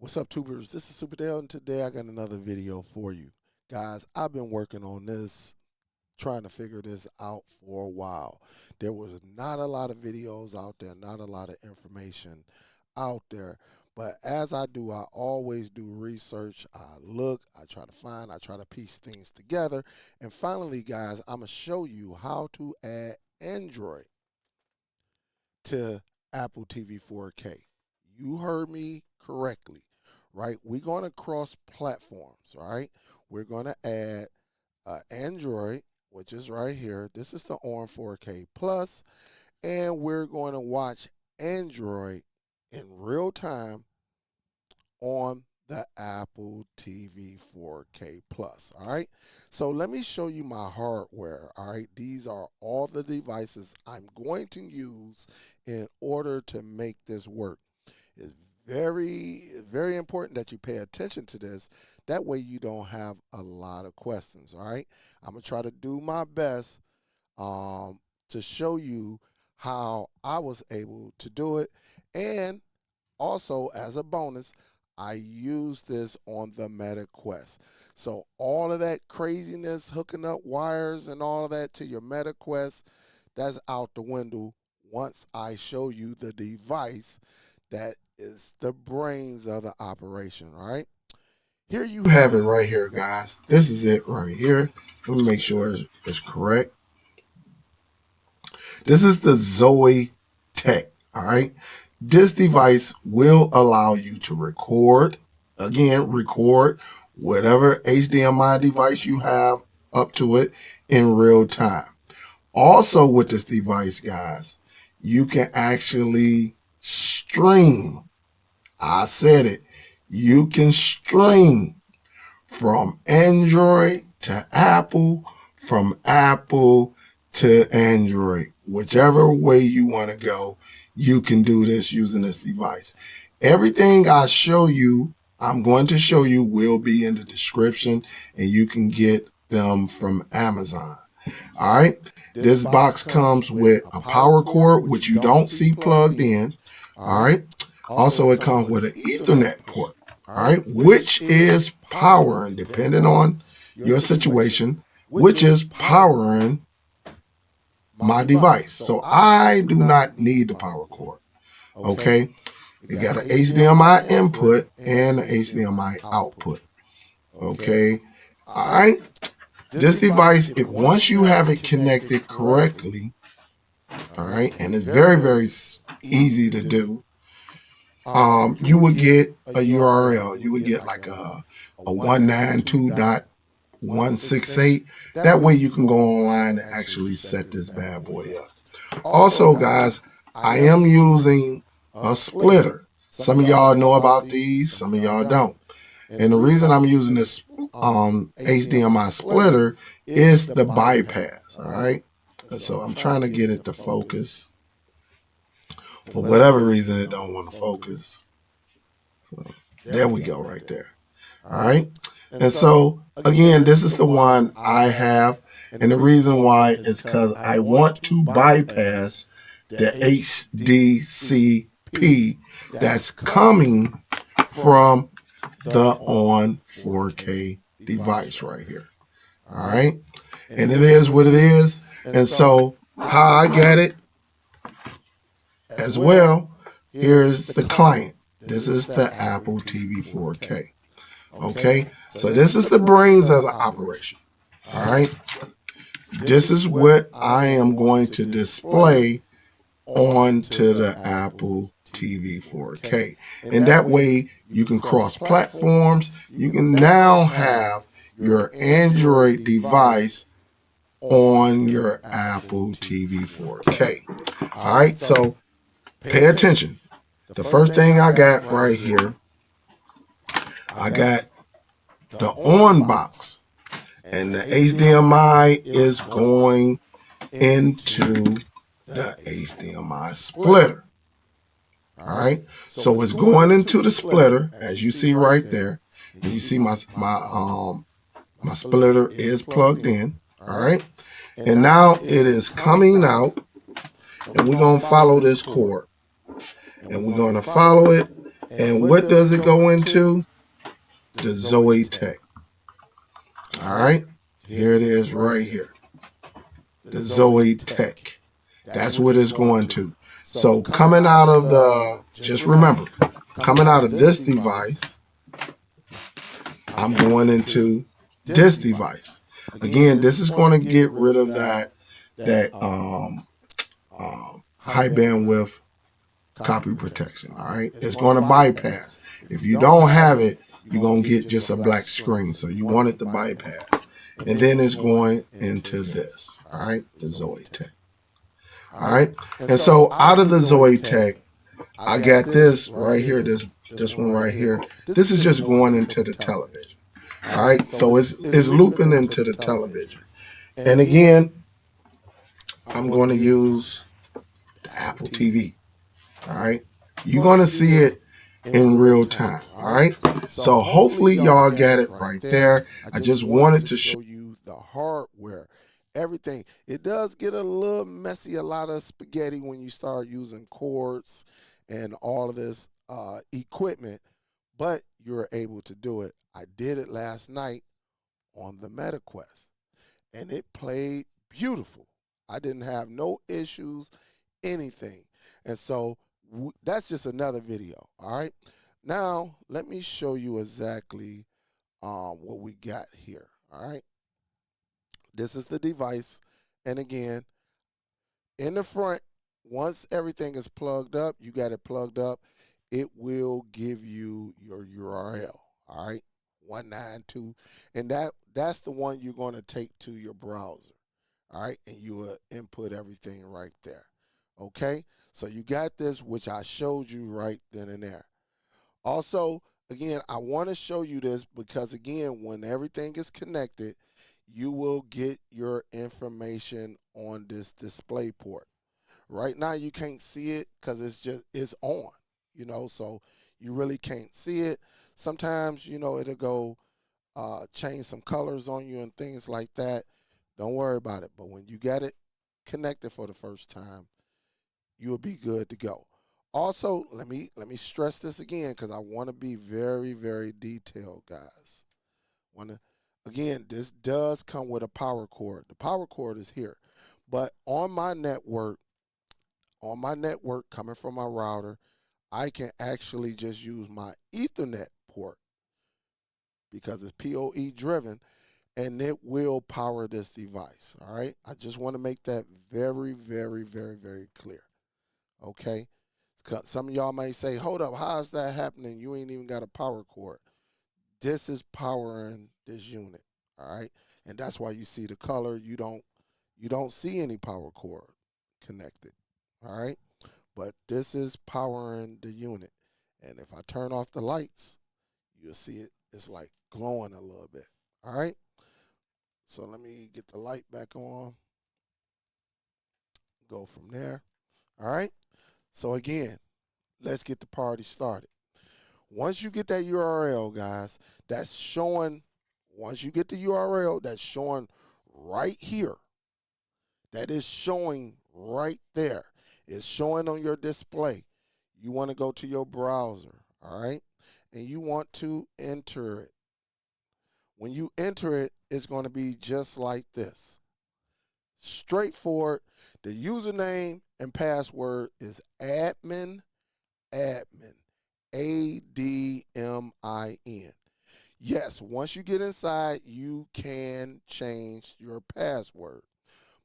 What's up, tubers? This is Superdell, and today I got another video for you. Guys, I've been working on this, trying to figure this out for a while. There was not a lot of videos out there, not a lot of information out there. But as I do, I always do research. I look, I try to find, I try to piece things together. And finally, guys, I'm going to show you how to add Android to Apple TV 4K. You heard me correctly, right? We're going to cross platforms, right? We're going to add Android, which is right here. This is the ON 4K Plus, and we're going to watch Android in real time on the Apple TV 4K Plus, all right? So let me show you my hardware, all right? These are all the devices I'm going to use in order to make this work. It's very important that you pay attention to this. That way you don't have a lot of questions, all right? I'm going to try to do my best to show you how I was able to do it. And also, as a bonus, I use this on the Meta Quest. So all of that craziness, hooking up wires and all of that to your Meta Quest, that's out the window once I show you the device that is the brains of the operation, all right? Here you have it right here, guys. This is it right here. Let me make sure it's correct. This is the ZowieTech, all right? This device will allow you to record whatever HDMI device you have up to it in real time. Also with this device, guys, you can actually stream. I said it. You can stream from Android to Apple, from Apple to Android. Whichever way you want to go, you can do this using this device. Everything I'm going to show you will be in the description, and you can get them from Amazon. All right. This box comes with a power cord, which you don't see plugged in. All right. Also, it comes with an Ethernet port. All right. Which is powering, depending on your situation, which is powering my device. So I do not need the power cord. Okay. You got an HDMI input and an HDMI output. Okay. All right. This device, once you have it connected correctly, all right, and it's very easy to do, you would get a URL. You would get like a 192.168. That way you can go online and actually set this bad boy up. Also, guys, I am using a splitter. Some of y'all know about these, some of y'all don't. And the reason I'm using this HDMI splitter is the bypass, all right? So I'm trying to get it to focus. For whatever reason, it don't want to focus. So there we go right there. All right. And so, again, this is the one I have. And the reason why is because I want to bypass the HDCP that's coming from the ON 4K device right here. All right. And it is what it is. And so how I got it as well, here's the client. This is the Apple TV 4K. Okay. So this is the brains of the operation. All right. This is what I am going to display onto the Apple TV 4K. And that way you can cross platforms. You can now have your Android device on your Apple TV 4K. All right, so pay attention. The first thing I got right here, I got the ON box, and the HDMI is going into the HDMI splitter. All right, so it's going into the splitter, as you see right there. And you see my splitter is plugged in. All right, and now it is coming out, and we're gonna follow this cord, and we're gonna follow it, And what does it go into? The ZowieTech. All right. Here it is right here. The ZowieTech. That's what it's going to. So coming out of just remember, coming out of this device, I'm going into this device. Again, this is going to get rid of that high bandwidth copy protection. All right, it's going to bypass. If you don't have it, you're going to get just a black screen. So you want it to bypass, and then it's going into this. All right, the ZowieTech. All right, and so out of the ZowieTech, I got this right here. This one right here. This is just going into the television. All right, so it's looping into the television. And again, I'm going to use the Apple TV. All right, you're going to see it in real time. All right, so hopefully y'all got it right there. I just wanted to show you the hardware, everything. It does get a little messy, a lot of spaghetti when you start using cords and all of this equipment, but you're able to do it. I did it last night on the MetaQuest, and it played beautiful. I didn't have no issues, anything. And so that's just another video, all right? Now, let me show you exactly what we got here, all right? This is the device, and again, in the front, once everything is plugged up, you got it plugged up, it will give you your URL, all right? 192, and that's the one you're going to take to your browser, all right? And you will input everything right there, okay? So you got this, which I showed you right then and there. Also, again, I want to show you this because, again, when everything is connected, you will get your information on this display port. Right now, you can't see it because it's on, so you really can't see it. Sometimes, it'll go change some colors on you and things like that. Don't worry about it. But when you get it connected for the first time, you'll be good to go. Also, let me stress this again because I want to be very, very detailed, guys. Again, this does come with a power cord. The power cord is here. But on my network coming from my router, I can actually just use my Ethernet port because it's PoE driven, and it will power this device, all right? I just want to make that very, very, very, very clear, okay? Some of y'all may say, hold up, how is that happening? You ain't even got a power cord. This is powering this unit, all right? And that's why you see the color. You don't see any power cord connected, all right? But this is powering the unit. And if I turn off the lights, you'll see it's like glowing a little bit, all right? So let me get the light back on. Go from there, all right? So again, let's get the party started. Once you get that URL, guys, that's showing, once you get the URL, that's showing right here. That is showing right there. It's showing on your display. You want to go to your browser, all right? And you want to enter it. When you enter it, it's going to be just like this. Straightforward. The username and password is admin, ADMIN. Yes, once you get inside, you can change your password.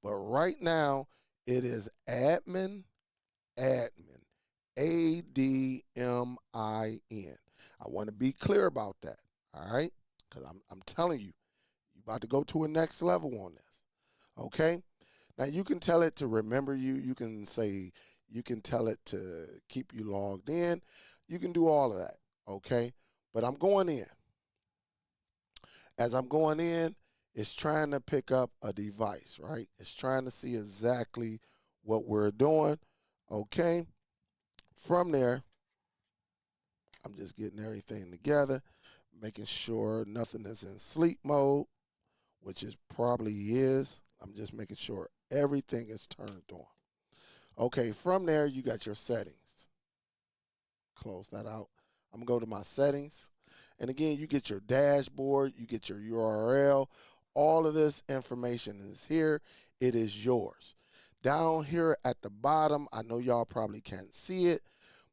But right now, it is admin, ADMIN. I want to be clear about that, all right? Because I'm telling you, you're about to go to a next level on this, okay? Now, you can tell it to remember you. You can tell it to keep you logged in. You can do all of that, okay? But I'm going in. As I'm going in, it's trying to pick up a device, right? It's trying to see exactly what we're doing, okay? From there, I'm just getting everything together, making sure nothing is in sleep mode, which it probably is. I'm just making sure everything is turned on. Okay, from there, you got your settings. Close that out. I'm going to go to my settings. And again, you get your dashboard, you get your URL. All of this information is here. It is yours. Down here at the bottom, I know y'all probably can't see it,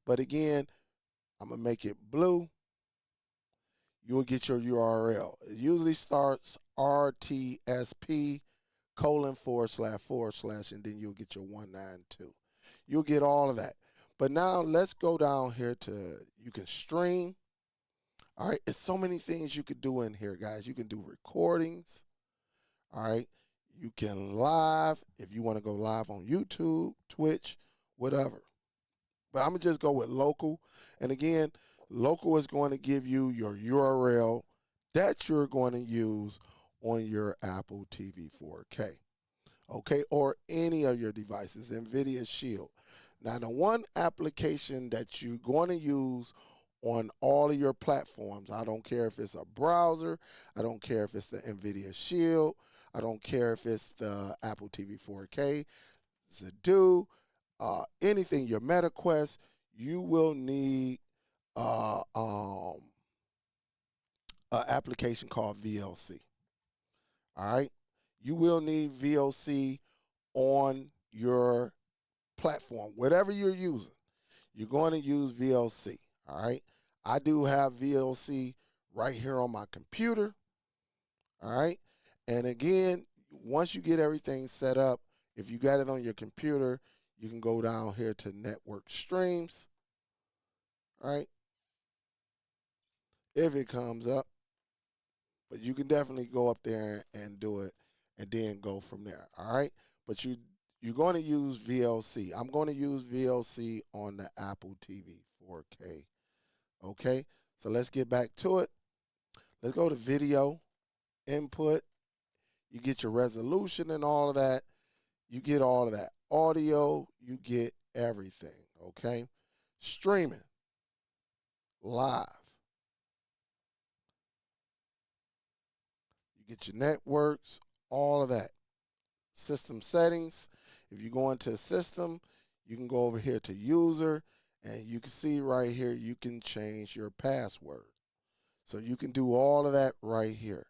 but again, I'm going to make it blue. You'll get your URL. It usually starts RTSP :// and then you'll get your 192. You'll get all of that. But now let's go down here to, you can stream. All right, it's so many things you could do in here, guys. You can do recordings. All right, you can live if you want to go live on YouTube, Twitch, whatever. But I'm going to just go with local. And again, local is going to give you your URL that you're going to use on your Apple TV 4K. Okay, or any of your devices, NVIDIA Shield. Now, the one application that you're going to use on all of your platforms, I don't care if it's a browser, I don't care if it's the NVIDIA Shield, I don't care if it's the Apple TV 4K, Zadoo, anything, your MetaQuest, you will need an application called VLC. All right, you will need VLC on your platform, whatever you're using. You're going to use VLC. All right, I do have VLC right here on my computer. All right, and again, once you get everything set up, if you got it on your computer, you can go down here to network streams. All right, if it comes up, but you can definitely go up there and do it and then go from there. All right, but you're going to use VLC. I'm going to use VLC on the Apple TV 4K. Okay, so let's get back to it. Let's go to video input. You get your resolution and all of that. You get all of that. Audio, you get everything. Okay, streaming, live. You get your networks, all of that. System settings. If you go into system, you can go over here to user, and you can see right here, you can change your password. So you can do all of that right here.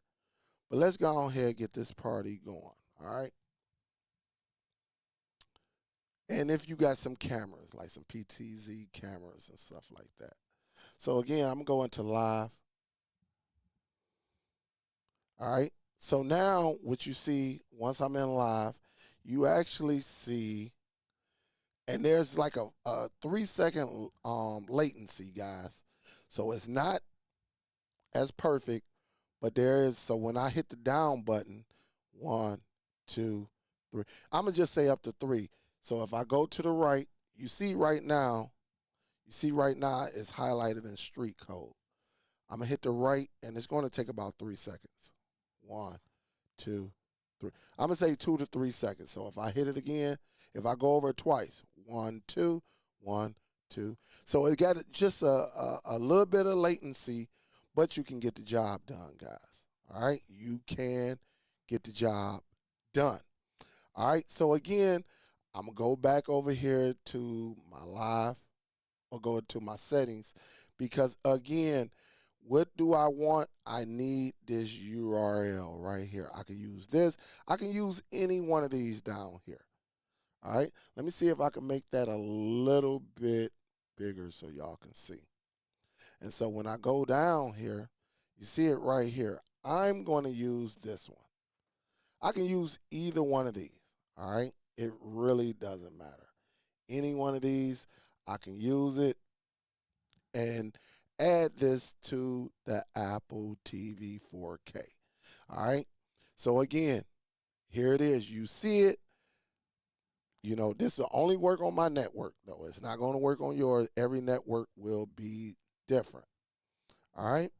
But let's go ahead and get this party going. All right. And if you got some cameras, like some PTZ cameras and stuff like that. So again, I'm going to live. All right. So now what you see, once I'm in live, you actually see, and there's like a 3-second latency, guys. So it's not as perfect, but there is. So when I hit the down button, 1, 2, 3, I'm gonna just say up to 3. So if I go to the right, you see right now it's highlighted in street code. I'm gonna hit the right, and it's going to take about 3 seconds. 1, 2, 3. I'm gonna say 2 to 3 seconds. So if I hit it again, if I go over it twice, 1, 2, 1, 2. So it got just a little bit of latency, but you can get the job done, guys. All right, you can get the job done. All right, so again, I'm gonna go back over here to my live or go to my settings, because again, what do I want? I need this URL right here. I can use this. I can use any one of these down here. All right, let me see if I can make that a little bit bigger so y'all can see. And so when I go down here, you see it right here. I'm going to use this one. I can use either one of these. All right, it really doesn't matter. Any one of these, I can use it and add this to the Apple TV 4K. All right. So again, here it is. You see it. You know, this will only work on my network, though. It's not going to work on yours. Every network will be different. All right.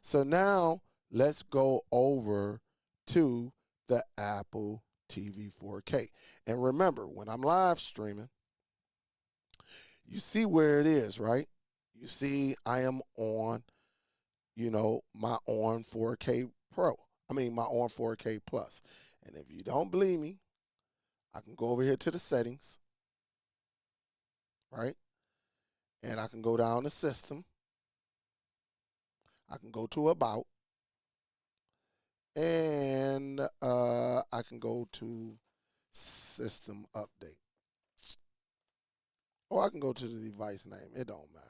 So now let's go over to the Apple TV 4K. And remember, when I'm live streaming, you see where it is, right? You see I am on, my ONN 4K Pro. My ONN 4K Plus. And if you don't believe me, I can go over here to the settings, right? And I can go down to system. I can go to About, and I can go to System Update. Or I can go to the device name. It don't matter.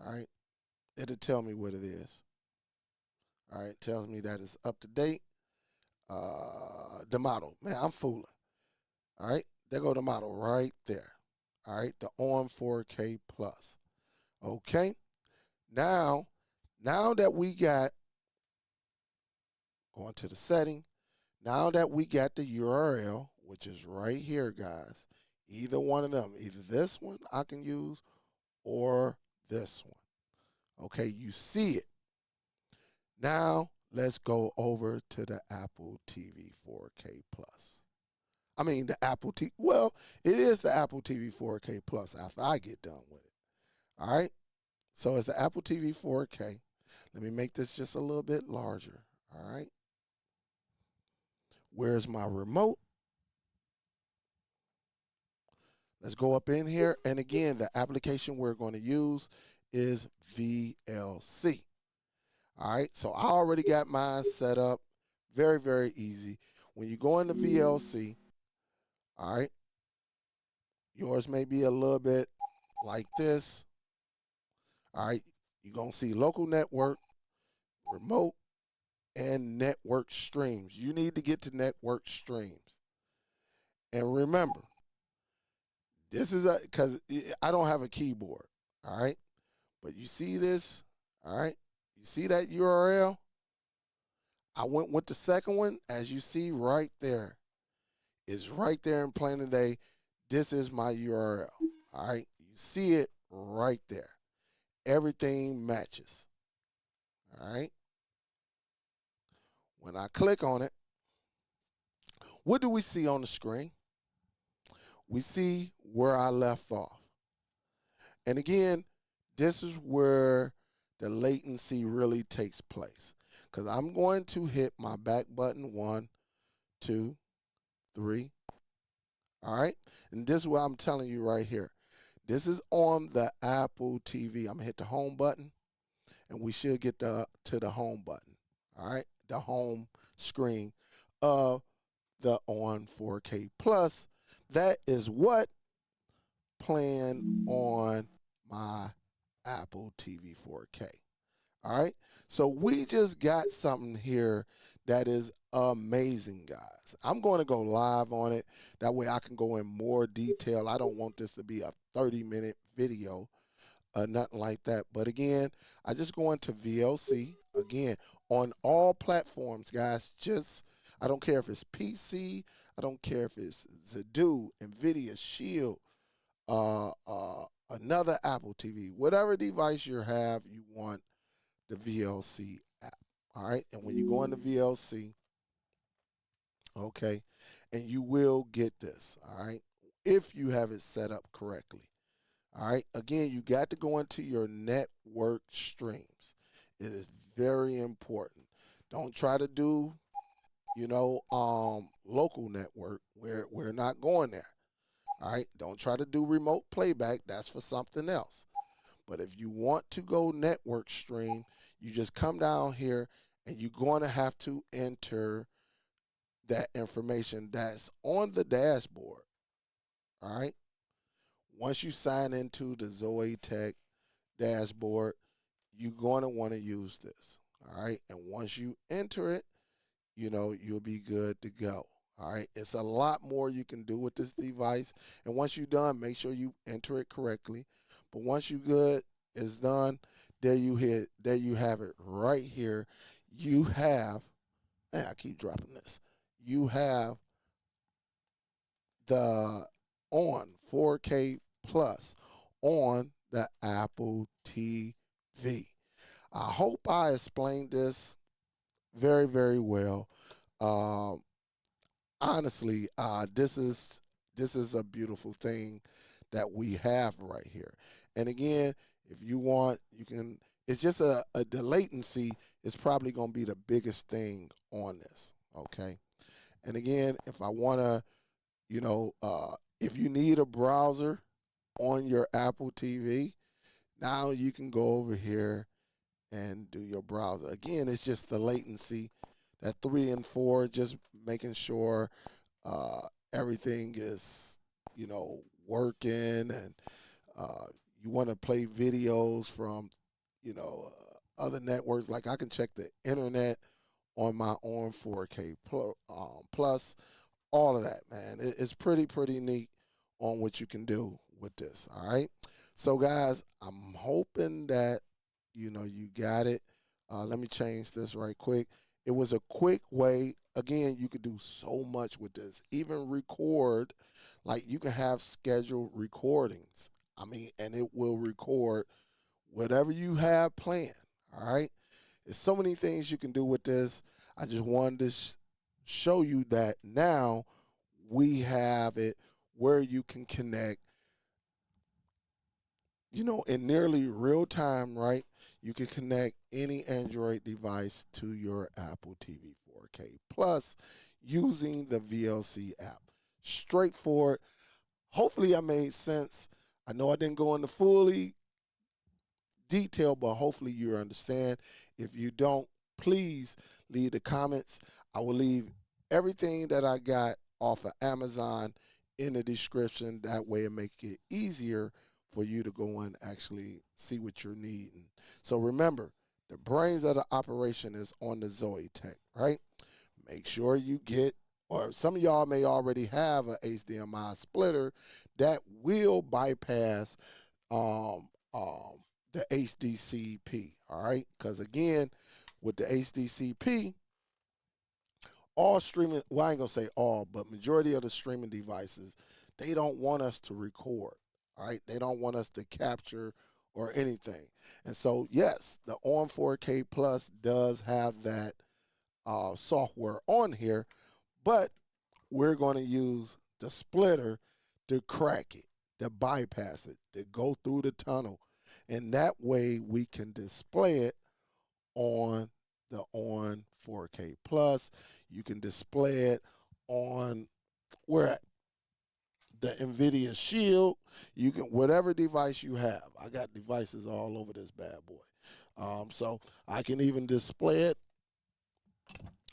All right. It'll tell me what it is. All right. It tells me that it's up to date. The model. Man, I'm fooling. All right. There go the model right there. All right. The ON 4K Plus. Okay. Now that we got, going to the setting, now that we got the URL, which is right here, guys, either one of them, either this one I can use or this one. Okay, you see it. Now let's go over to the Apple TV 4K Plus. I mean the Apple TV. Well, it is the Apple TV 4K Plus after I get done with it. All right. So it's the Apple TV 4K. Let me make this just a little bit larger. All right. Where's my remote? Let's go up in here. And again, the application we're going to use is VLC. All right. So I already got mine set up. Very, very easy. When you go into VLC, all right, yours may be a little bit like this. All right. You're going to see local network, remote, and network streams. You need to get to network streams. And remember, this is because I don't have a keyboard. All right. But you see this. All right. You see that URL? I went with the second one, as you see right there. It's right there in plain today. This is my URL. All right. You see it right there. Everything matches. All right. When I click on it, what do we see on the screen? We see where I left off. And again, this is where the latency really takes place. Because I'm going to hit my back button 1, 2, 3. All right. And this is what I'm telling you right here. This is on the Apple TV. I'm going to hit the home button, and we should get to the home button. All right. The home screen of the ON 4K Plus. That is what playing on my Apple TV 4K. All right. So we just got something here that is amazing, guys. I'm going to go live on it. That way I can go in more detail. I don't want this to be a 30-minute video, nothing like that. But again, I just go into VLC. Again, on all platforms, guys. I don't care if it's PC. I don't care if it's Zadu, NVIDIA, Shield, another Apple TV. Whatever device you have, you want the VLC app. All right. And when you go into VLC, okay, and you will get this. All right. If you have it set up correctly. All right. Again, you got to go into your network streams. It is very important. Don't try to do, local network where we're not going there. All right. Don't try to do remote playback. That's for something else. But if you want to go network stream, you just come down here and you're going to have to enter that information that's on the dashboard. All right. Once you sign into the ZowieTech dashboard, you're going to want to use this. All right. And once you enter it, you'll be good to go. All right. It's a lot more you can do with this device. And once you're done, make sure you enter it correctly. But once you're good, it's done. There you have it right here. You have, man, I keep dropping this. You have the ON 4K Plus on the Apple TV. I hope I explained this very, very well. Honestly, this is a beautiful thing that we have right here. And again, if you want, you can. It's just the latency is probably going to be the biggest thing on this. Okay. And again, if I want to, if you need a browser on your Apple TV, now you can go over here and do your browser. Again, it's just the latency, that 3 and 4, just making sure uh, everything is, working, and you want to play videos from, other networks. Like I can check the internet on my own 4K plus, all of that, man. It's pretty neat on what you can do with this. All right. So guys, I'm hoping that you got it. Let me change this right quick. It was a quick way. Again, you could do so much with this. Even record, like you can have scheduled recordings. I mean, and it will record whatever you have planned. All right. There's so many things you can do with this. I just wanted to show you that now we have it where you can connect, in nearly real time, right? You can connect any Android device to your Apple TV 4K Plus using the VLC app. Straightforward. Hopefully, I made sense. I know I didn't go into fully detail, but hopefully you understand. If you don't, please leave the comments. I will leave everything that I got off of Amazon in the description. That way it makes it easier for you to go and actually see what you're needing. So remember, the brains of the operation is on the ZowieTech, right? Make sure you get, or some of y'all may already have a HDMI splitter that will bypass um, um, the HDCP, all right? Because again, with the HDCP, all streaming, well, I ain't gonna say all, but majority of the streaming devices, they don't want us to record, all right? They don't want us to capture or anything. And so, yes, the ON 4K Plus does have that software on here, but we're going to use the splitter to crack it, to bypass it, to go through the tunnel. And that way we can display it on the ON 4K Plus. You can display it on where the NVIDIA Shield. You can, whatever device you have. I got devices all over this bad boy. So I can even display it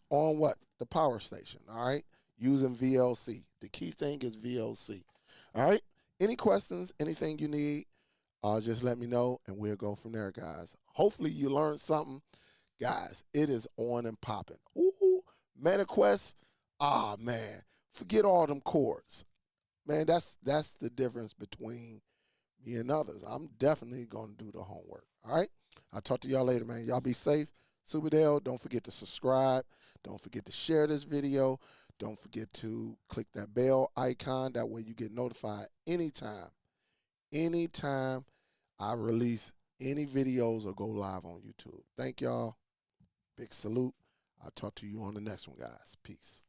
on what? The power station, all right? Using VLC. The key thing is VLC. All right? Any questions, anything you need, just let me know and we'll go from there, guys. Hopefully you learned something. Guys, it is on and popping. Ooh, MetaQuest, man, forget all them cords. Man, that's the difference between me and others. I'm definitely going to do the homework, all right? I'll talk to y'all later, man. Y'all be safe. Superdell, don't forget to subscribe. Don't forget to share this video. Don't forget to click that bell icon. That way you get notified anytime I release any videos or go live on YouTube. Thank y'all. Big salute. I'll talk to you on the next one, guys. Peace.